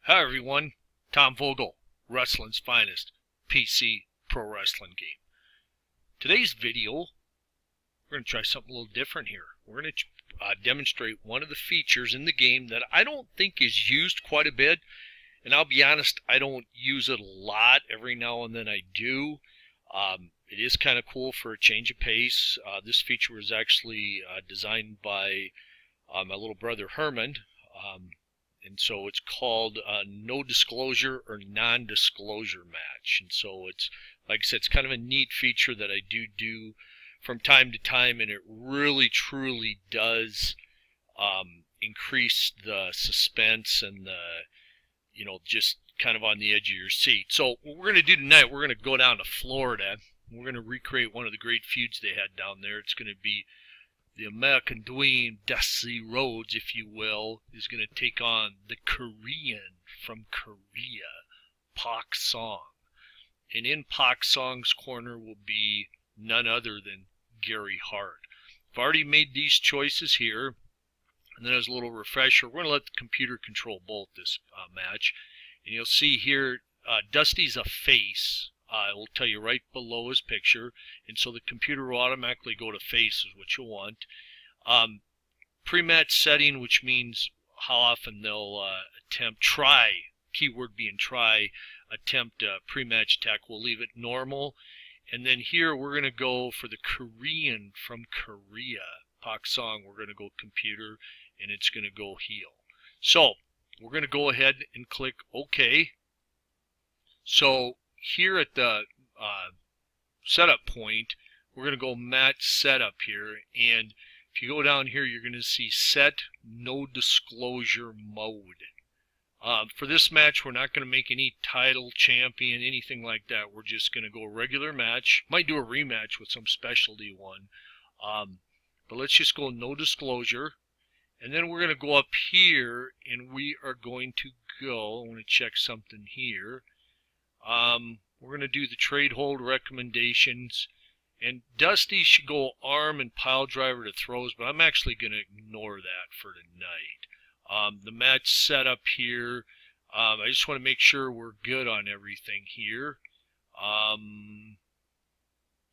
Hi everyone, Tom Vogel, wrestling's finest PC pro wrestling game. Today's video, we're going to try something a little different here. We're going to demonstrate one of the features in the game that I don't think is used quite a bit. And I'll be honest, I don't use it a lot. Every now and then I do. It is kind of cool for a change of pace. This feature was actually designed by my little brother Herman. And so it's called no disclosure or non-disclosure match. And so it's, like I said, it's kind of a neat feature that I do from time to time, and it really truly does increase the suspense and the, just kind of on the edge of your seat. So what we're going to do tonight, we're going to go down to Florida. We're going to recreate one of the great feuds they had down there. It's going to be the American Dream, Dusty Rhodes, if you will, is going to take on the Korean from Korea, Park Song. And in Park Song's corner will be none other than Gary Hart. I've already made these choices here. And then as a little refresher, we're going to let the computer control both this match. And you'll see here, Dusty's a face. It will tell you right below his picture, and so the computer will automatically go to face is what you want. Pre-match setting, which means how often they'll try, keyword being try, attempt a pre-match attack. We'll leave it normal. And then here we're going to go for the Korean from Korea, Park Song. We're going to go computer, and it's going to go heel. So we're going to go ahead and click OK. So here at the setup point, we're going to go match setup here, and if you go down here, you're going to see set no disclosure mode. For this match, we're not going to make any title, champion, anything like that. We're just going to go regular match. Might do a rematch with some specialty one, but let's just go no disclosure. And then we're going to go up here, and we are going to go, I want to check something here. We're going to do the trade hold recommendations, and Dusty should go arm and pile driver to throws, but I'm actually going to ignore that for tonight. The match setup here, I just want to make sure we're good on everything here.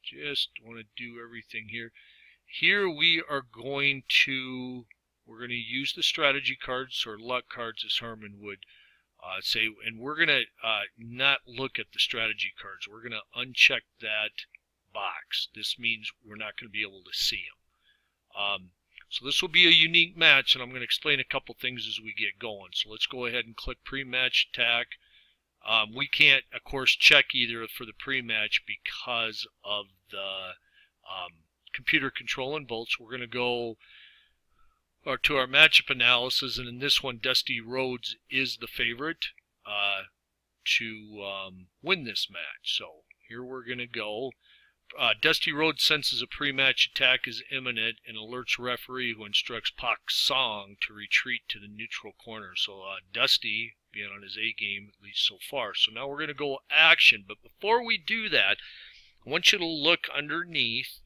Just want to do everything here. Here we are going to, we're going to use the strategy cards or luck cards as Herman would say, and we're going to not look at the strategy cards. We're going to uncheck that box. This means we're not going to be able to see them. So this will be a unique match, and I'm going to explain a couple things as we get going. So let's go ahead and click pre-match attack. We can't, of course, check either for the pre-match because of the computer controlling both. So we're going to go to our matchup analysis, and in this one, Dusty Rhodes is the favorite to win this match. So here we're going to go. Dusty Rhodes senses a pre-match attack is imminent and alerts referee, who instructs Park Song to retreat to the neutral corner. So Dusty being on his A game, at least so far. So now we're going to go action, but before we do that, I want you to look underneath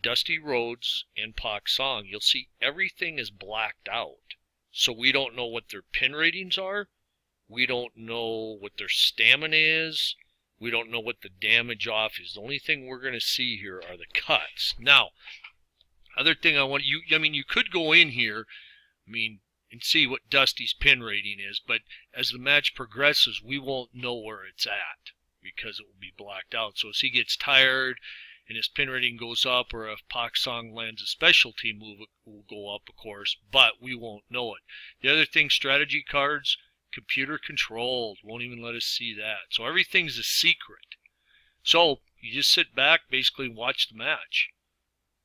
Dusty Rhodes and Park Song. You'll see everything is blacked out. So we don't know what their pin ratings are. We don't know what their stamina is. We don't know what the damage off is. The only thing we're going to see here are the cuts. Now, other thing I want you, you could go in here, and see what Dusty's pin rating is, but as the match progresses, we won't know where it's at because it will be blacked out. So as he gets tired and his pin rating goes up, or if Park Song lands a specialty move, it will go up, of course, but we won't know it. The other thing, strategy cards, computer controlled, won't even let us see that. So everything's a secret. So you just sit back, basically watch the match.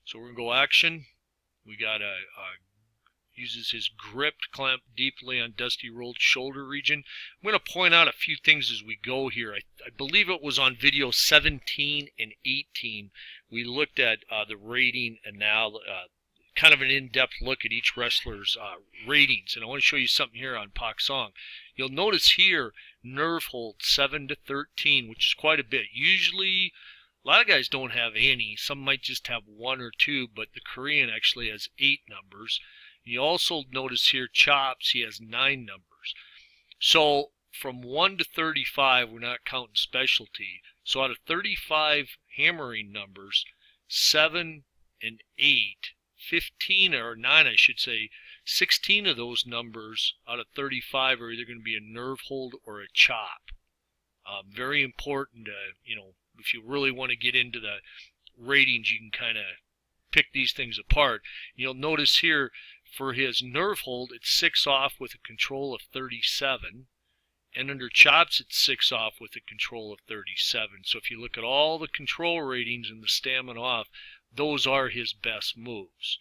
So we're going to go action. We got uses his grip to clamp deeply on Dusty Rhodes' shoulder region. I'm going to point out a few things as we go here. I believe it was on video 17 and 18. We looked at the rating and now kind of an in-depth look at each wrestler's ratings. And I want to show you something here on Park Song. You'll notice here nerve hold 7 to 13, which is quite a bit. Usually a lot of guys don't have any. Some might just have 1 or 2, but the Korean actually has 8 numbers. You also notice here chops, he has 9 numbers. So from 1 to 35, we're not counting specialty. So out of 35 hammering numbers, 7 and 8, 15 or 9, I should say, 16 of those numbers out of 35 are either going to be a nerve hold or a chop. Very important, you know, if you really want to get into the ratings, you can kind of pick these things apart. You'll notice here for his nerve hold, it's 6 off with a control of 37. And under chops, it's 6 off with a control of 37. So if you look at all the control ratings and the stamina off, those are his best moves.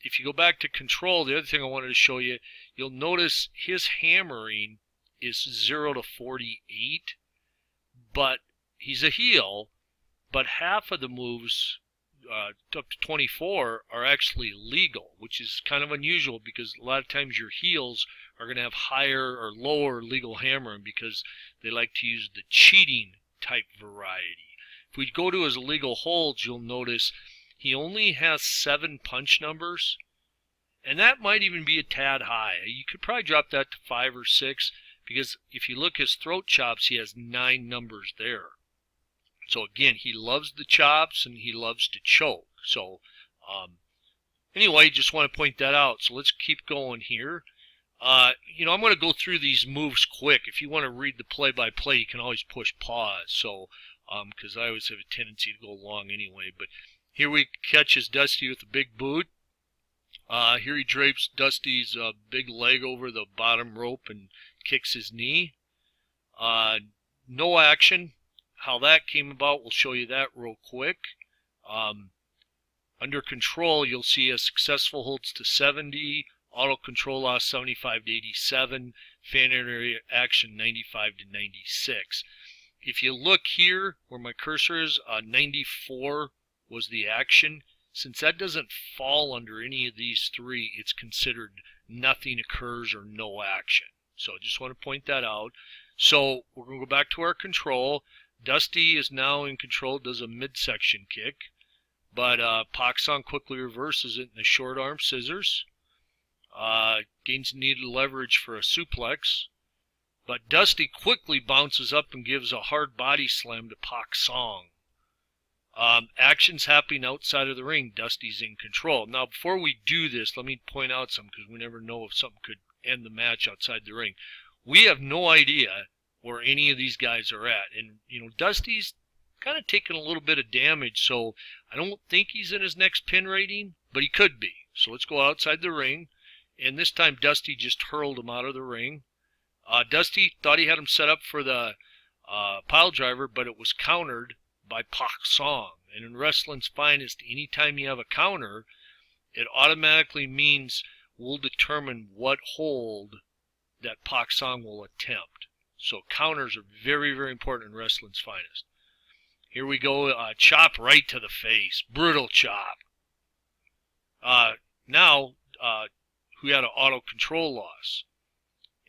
If you go back to control, the other thing I wanted to show you, you'll notice his hammering is 0 to 48, but he's a heel, but half of the moves up to 24 are actually legal, which is kind of unusual because a lot of times your heels are going to have higher or lower legal hammering because they like to use the cheating type variety. If we go to his legal holds, you'll notice he only has 7 punch numbers, and that might even be a tad high. You could probably drop that to 5 or 6 because if you look his throat chops, he has 9 numbers there. So again, he loves the chops and he loves to choke. So anyway, just want to point that out. So let's keep going here. You know, I'm going to go through these moves quick. If you want to read the play-by-play, you can always push pause. So because I always have a tendency to go long anyway. But here we catches Dusty with a big boot. Here he drapes Dusty's big leg over the bottom rope and kicks his knee. No action. How that came about, we'll show you that real quick. Under control, you'll see a successful holds to 70, auto control loss 75 to 87, fan area action 95 to 96. If you look here where my cursor is, 94 was the action. Since that doesn't fall under any of these three, it's considered nothing occurs or no action. So I just want to point that out. So we're going to go back to our control. Dusty is now in control, does a midsection kick, but Pak Song quickly reverses it in the short arm scissors. Gains needed leverage for a suplex, but Dusty quickly bounces up and gives a hard body slam to Pak Song. Action's happening outside of the ring. Dusty's in control. Now, before we do this, let me point out something because we never know if something could end the match outside the ring. We have no idea where any of these guys are at. And, you know, Dusty's kind of taking a little bit of damage, so I don't think he's in his next pin rating, but he could be. So let's go outside the ring. And this time Dusty just hurled him out of the ring. Dusty thought he had him set up for the pile driver, but it was countered by Pak Song. And in wrestling's finest, anytime you have a counter, it automatically means we'll determine what hold that Pak Song will attempt. So counters are very, very important in wrestling's finest. Here we go, chop right to the face. Brutal chop. Now, we had an auto control loss.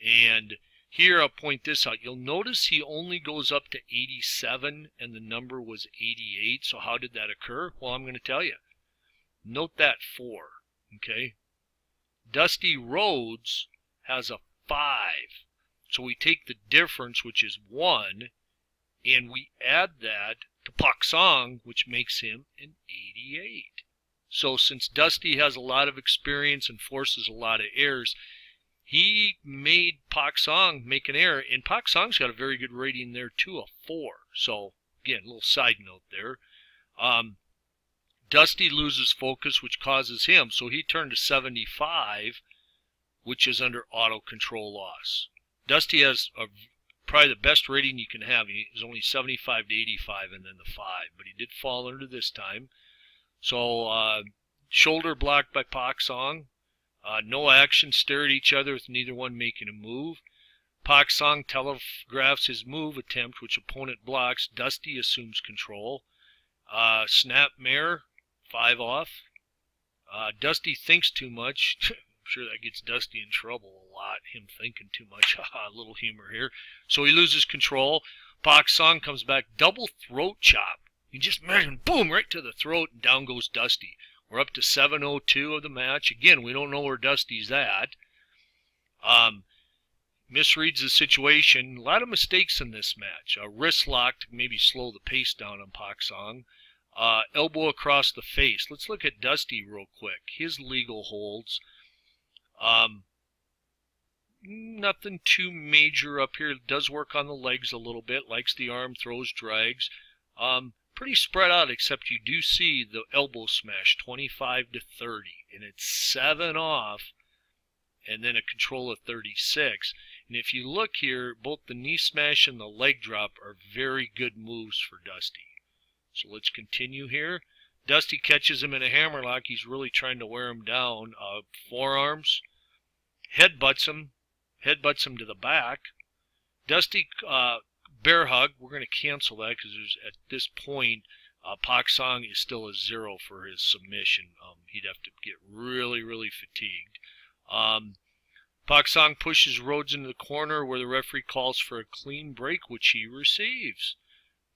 And here I'll point this out. You'll notice he only goes up to 87 and the number was 88. So how did that occur? Well, I'm going to tell you. Note that 4. Okay. Dusty Rhodes has a 5. So we take the difference, which is 1, and we add that to Pak Song, which makes him an 88. So since Dusty has a lot of experience and forces a lot of errors, he made Pak Song make an error, and Pak Song's got a very good rating there too, a 4. So again, a little side note there. Dusty loses focus, which causes him, so he turned to 75, which is under auto control loss. Dusty has probably the best rating you can have. He's only 75 to 85 and then the 5, but he did fall under this time. So shoulder blocked by Pak Song. No action, stare at each other with neither one making a move. Pak Song telegraphs his move attempt, which opponent blocks. Dusty assumes control. Snap mare, 5 off. Dusty thinks too much. I'm sure that gets Dusty in trouble a lot, him thinking too much. A little humor here. So he loses control. Pak Song comes back, double throat chop. He just measured, boom, right to the throat, and down goes Dusty. We're up to 7:02 of the match. Again, we don't know where Dusty's at. misreads the situation. A lot of mistakes in this match. A wrist lock to maybe slow the pace down on Pak Song. Elbow across the face. Let's look at Dusty real quick. His legal holds. Nothing too major up here. Does work on the legs a little bit. Likes the arm, throws, drags. Pretty spread out, except you do see the elbow smash, 25 to 30. And it's 7 off, and then a control of 36. And if you look here, both the knee smash and the leg drop are very good moves for Dusty. So let's continue here. Dusty catches him in a hammerlock. He's really trying to wear him down. Forearms. Headbutts him to the back. Dusty bear hug. We're going to cancel that because at this point, Pak Song is still a 0 for his submission. He'd have to get really, really fatigued. Pak Song pushes Rhodes into the corner where the referee calls for a clean break, which he receives.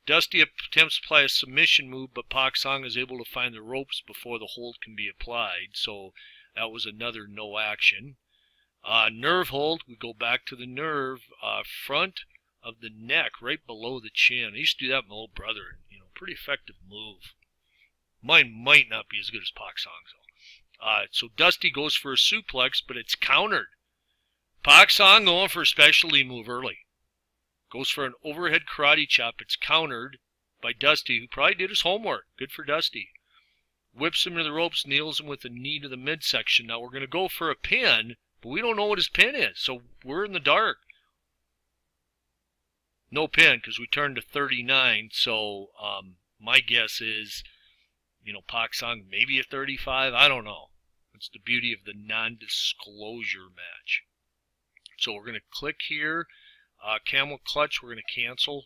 Dusty attempts to apply a submission move, but Pak Song is able to find the ropes before the hold can be applied, so that was another no action. Nerve hold, we go back to the nerve, front of the neck, right below the chin. I used to do that with my old brother, pretty effective move. Mine might not be as good as Pak Song's though. So Dusty goes for a suplex, but it's countered. Pak Song going for a specialty move early. Goes for an overhead karate chop. It's countered by Dusty, who probably did his homework. Good for Dusty. Whips him to the ropes, nails him with a knee to the midsection. Now we're going to go for a pin, but we don't know what his pin is, so we're in the dark. No pin because we turned to 39, so my guess is, Pak Song maybe a 35. I don't know. That's the beauty of the non-disclosure match. So we're going to click here. Camel clutch, we're going to cancel.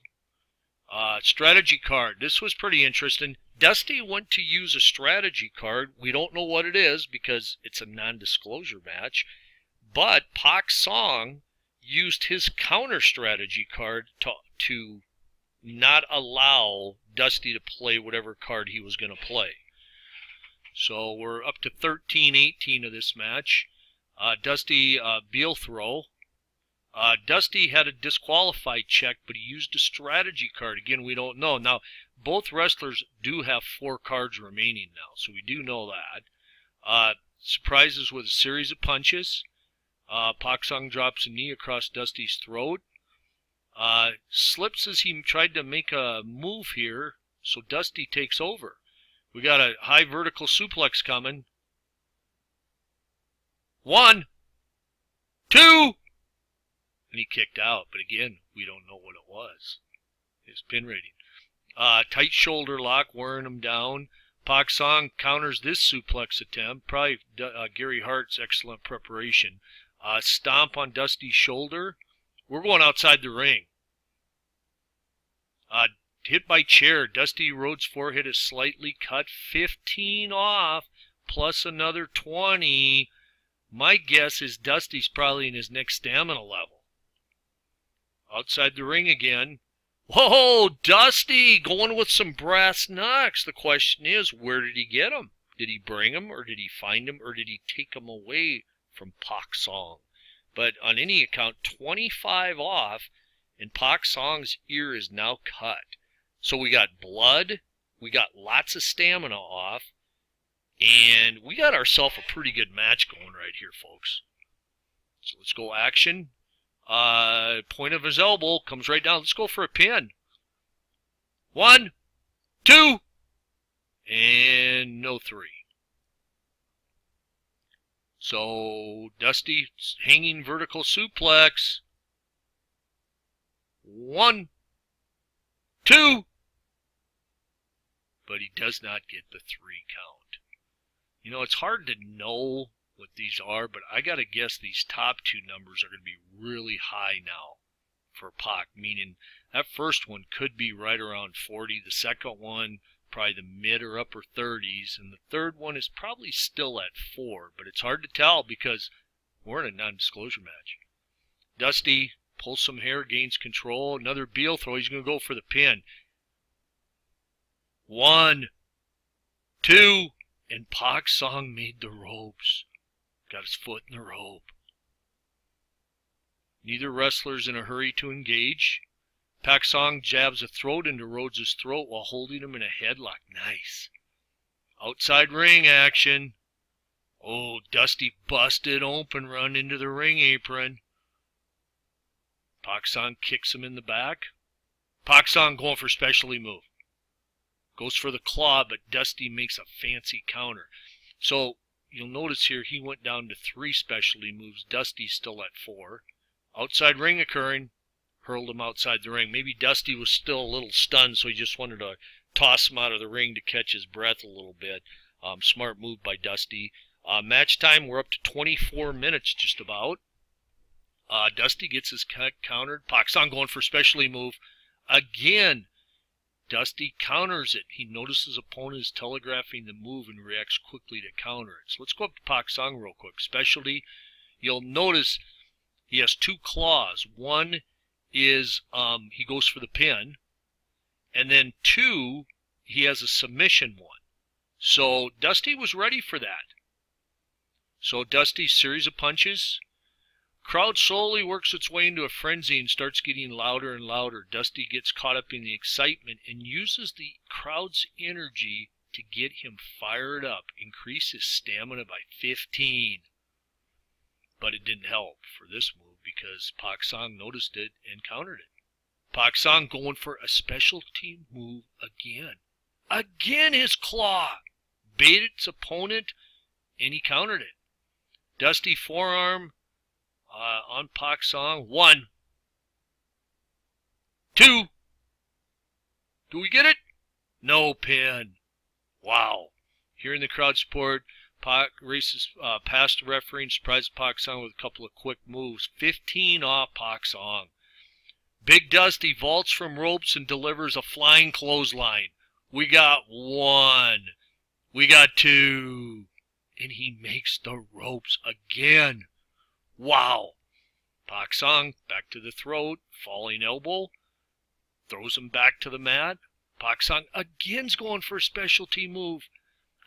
Strategy card. This was pretty interesting. Dusty went to use a strategy card. We don't know what it is because it's a non-disclosure match. But Pak Song used his counter strategy card to not allow Dusty to play whatever card he was going to play. So we're up to 13-18 of this match. Dusty Beal throw. Dusty had a disqualified check, but he used a strategy card. Again, we don't know. Now, both wrestlers do have 4 cards remaining now, so we do know that. Surprises with a series of punches. Pak Song drops a knee across Dusty's throat. Slips as he tried to make a move here, so Dusty takes over. We got a high vertical suplex coming. 1, 2... and he kicked out, but again, we don't know what it was. His pin rating. Tight shoulder lock, wearing him down. Pak Song counters this suplex attempt. Probably Gary Hart's excellent preparation. Stomp on Dusty's shoulder. We're going outside the ring. Hit by chair. Dusty Rhodes' forehead is slightly cut. 15 off, plus another 20. My guess is Dusty's probably in his next stamina level. Outside the ring again. Whoa, Dusty going with some brass knucks. The question is, where did he get them? Did he bring them, or did he find them, or did he take them away from Pak Song? But on any account, 25 off, and Pak Song's ear is now cut. So we got blood, we got lots of stamina off, and we got ourselves a pretty good match going right here, folks. So let's go action. Point of his elbow, comes right down. Let's go for a pin. 1, 2, and no 3. So, Dusty hanging vertical suplex. 1, 2. But he does not get the 3 count. It's hard to know what these are, but I got to guess these top 2 numbers are going to be really high now for Pak, meaning that first one could be right around 40, the second one probably the mid or upper 30s, and the third one is probably still at 4, but it's hard to tell because we're in a non-disclosure match. Dusty pulls some hair, gains control, another Beal throw, he's going to go for the pin. 1, 2, and Pak Song made the ropes. Got his foot in the rope. Neither wrestler's in a hurry to engage. Pak Song jabs a throat into Rhodes' throat while holding him in a headlock. Nice. Outside ring action. Oh, Dusty busted open, run into the ring apron. Pak Song kicks him in the back. Pak Song going for specialty move. Goes for the claw, but Dusty makes a fancy counter. So you'll notice here he went down to 3 specialty moves. Dusty's still at 4. Outside ring occurring. Hurled him outside the ring. Maybe Dusty was still a little stunned, so he just wanted to toss him out of the ring to catch his breath a little bit. Smart move by Dusty. Match time, we're up to 24 minutes just about. Dusty gets his countered. Pak Song going for specialty move. Again, Dusty counters it. He notices opponent is telegraphing the move and reacts quickly to counter it. So let's go up to Pak Song real quick. Specialty. You'll notice he has 2 claws. One is he goes for the pin, and then 2, he has a submission one. So Dusty was ready for that. So Dusty's series of punches. Crowd slowly works its way into a frenzy and starts getting louder and louder. Dusty gets caught up in the excitement and uses the crowd's energy to get him fired up, increase his stamina by 15. But it didn't help for this move because Pak Song noticed it and countered it. Pak Song going for a specialty move again. Again his claw baited its opponent and he countered it. Dusty forearm on Pak Song. 1, 2. Do we get it? No pin. Wow. Hearing the crowd support, Pak races past the referee and surprises Pak Song with a couple of quick moves. 15 off Pak Song. Big Dusty vaults from ropes and delivers a flying clothesline. We got 1. We got 2. And he makes the ropes again. Wow. Pak Song back to the throat, falling elbow, throws him back to the mat. Pak Song again's going for a specialty move.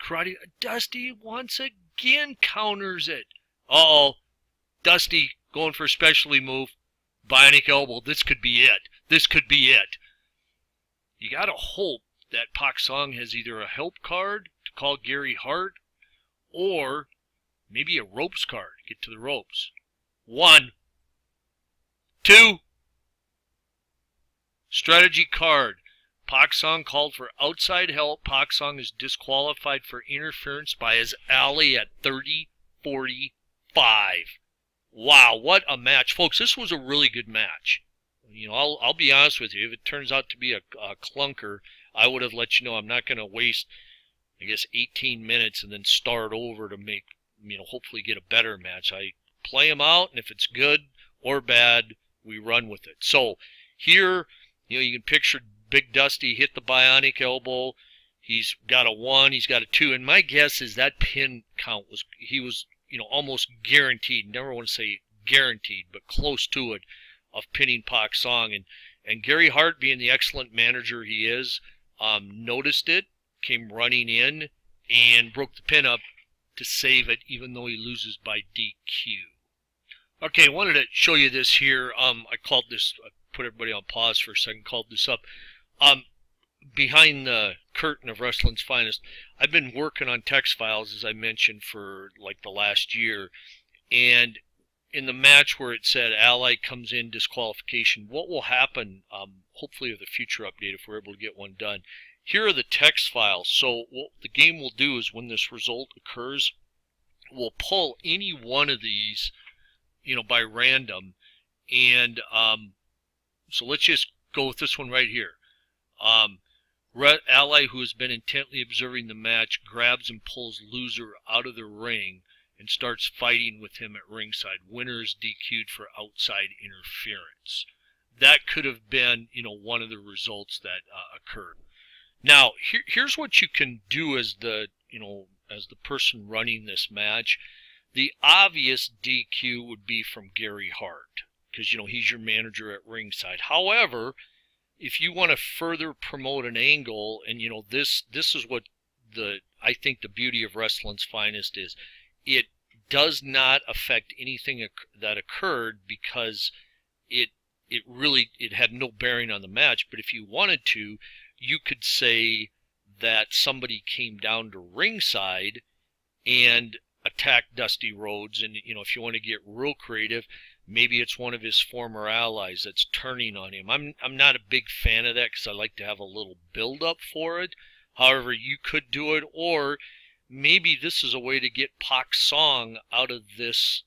Karate. Dusty once again counters it. Uh-oh. Dusty going for a specialty move. Bionic elbow. This could be it. This could be it. You got to hope that Pak Song has either a help card to call Gary Hart or maybe a ropes card. Get to the ropes. 1, 2. Strategy card. Pak Song called for outside help. Pak Song is disqualified for interference by his ally at 30-45. Wow, what a match. Folks, this was a really good match. You know, I'll be honest with you. If it turns out to be a clunker, I would have let you know I'm not going to waste, I guess, 18 minutes and then start over to make, you know, hopefully get a better match. I play them out, and if it's good or bad, we run with it. So here, you know, you can picture Big Dusty hit the bionic elbow. He's got a 1, he's got a 2, and my guess is that pin count was, he was, you know, almost guaranteed. Never want to say guaranteed, but close to it, of pinning Pak Song. And Gary Hart, being the excellent manager he is, noticed it, came running in, and broke the pin up to save it, even though he loses by DQ. Okay, I wanted to show you this here. I called this, I put everybody on pause for a second, called this up. Behind the curtain of Wrestling's Finest, I've been working on text files, as I mentioned, for like the last year. And in the match where it said Ally comes in, disqualification, what will happen, hopefully with a future update if we're able to get one done, here are the text files. So what the game will do is when this result occurs, we'll pull any one of these, you know, by random. And so let's just go with this one right here. Ally, who has been intently observing the match, grabs and pulls loser out of the ring and starts fighting with him at ringside. Winner is DQ'd for outside interference. That could have been, you know, one of the results that occurred. Now, here's what you can do as the, you know, as the person running this match. The obvious DQ would be from Gary Hart, because, you know, he's your manager at ringside. However, if you want to further promote an angle, and, you know, this is what I think the beauty of Wrestling's Finest is. It does not affect anything that occurred, because it really had no bearing on the match. But if you wanted to, you could say that somebody came down to ringside and attacked Dusty Rhodes, and if you want to get real creative, maybe it's one of his former allies that's turning on him. I'm not a big fan of that because I like to have a little build up for it. However, you could do it, or maybe this is a way to get Pak Song out of this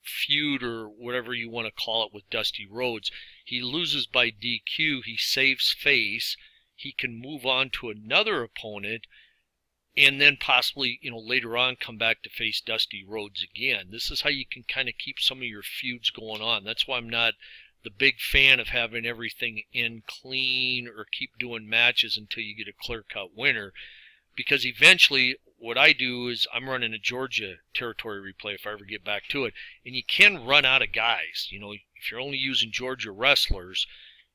feud or whatever you want to call it with Dusty Rhodes. He loses by DQ, he saves face, he can move on to another opponent, and then possibly, later on come back to face Dusty Rhodes again. This is how you can kind of keep some of your feuds going on. That's why I'm not the big fan of having everything end clean or keep doing matches until you get a clear-cut winner. Because eventually, what I do is I'm running a Georgia territory replay if I ever get back to it, and you can run out of guys. If you're only using Georgia wrestlers,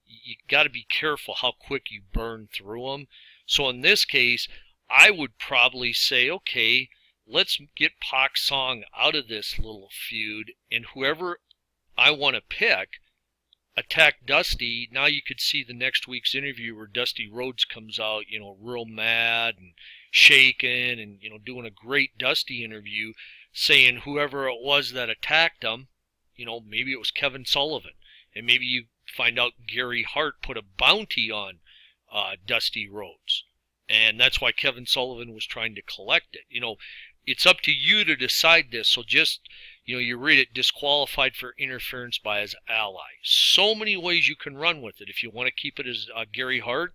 you got to be careful how quick you burn through them. So in this case, I would probably say, okay, let's get Pak Song out of this little feud, and whoever I want to pick, attack Dusty. Now you could see the next week's interview where Dusty Rhodes comes out, real mad and shaking and, doing a great Dusty interview, saying whoever it was that attacked him, maybe it was Kevin Sullivan. And maybe you find out Gary Hart put a bounty on Dusty Rhodes. And that's why Kevin Sullivan was trying to collect it. It's up to you to decide this. So just, you read it, disqualified for interference by his ally. So many ways you can run with it. If you want to keep it as Gary Hart,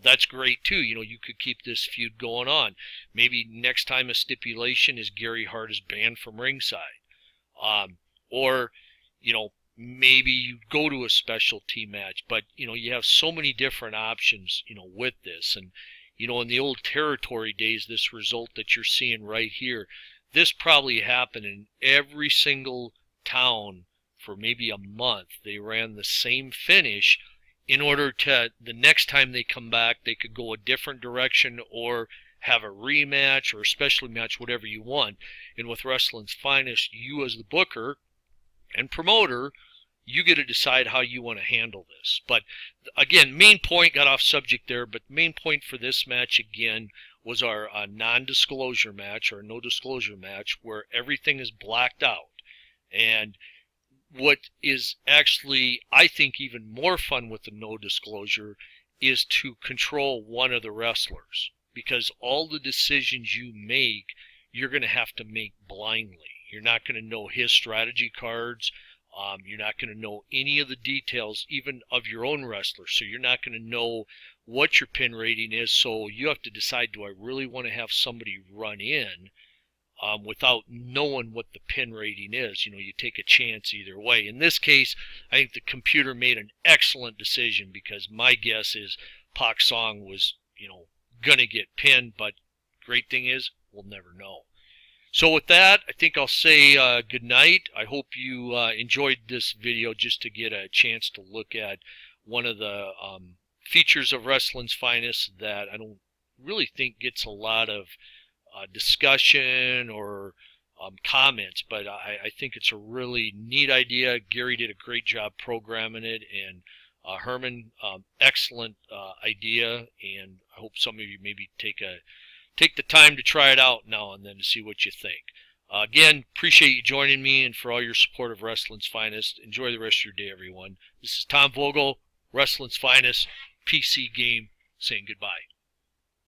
that's great too. You could keep this feud going on. Maybe next time a stipulation is Gary Hart is banned from ringside. Or, maybe you go to a specialty match. But, you have so many different options, with this. And, in the old territory days, this result that you're seeing right here, this probably happened in every single town for maybe a month. They ran the same finish in order to, the next time they come back, they could go a different direction or have a rematch or a special match, whatever you want. And with Wrestling's Finest, you as the booker and promoter, you get to decide how you want to handle this. But again, main point, got off subject there, but main point for this match again was our non-disclosure match, or no disclosure match, where everything is blacked out. And what is actually, I think, even more fun with the no disclosure is to control one of the wrestlers, because all the decisions you make, you're going to have to make blindly. You're not going to know his strategy cards. You're not going to know any of the details, even of your own wrestler. So you're not going to know what your pin rating is. So you have to decide, do I really want to have somebody run in without knowing what the pin rating is? You take a chance either way. In this case, I think the computer made an excellent decision, because my guess is Pak Song was, going to get pinned. But great thing is, we'll never know. So with that, I think I'll say good night. I hope you enjoyed this video, just to get a chance to look at one of the features of Wrestling's Finest that I don't really think gets a lot of discussion or comments, but I think it's a really neat idea. Gary did a great job programming it, and Herman, excellent idea, and I hope some of you maybe take the time to try it out now and then to see what you think. Again, appreciate you joining me, and for all your support of Wrestling's Finest. Enjoy the rest of your day, everyone. This is Tom Vogel, Wrestling's Finest, PC Game, saying goodbye.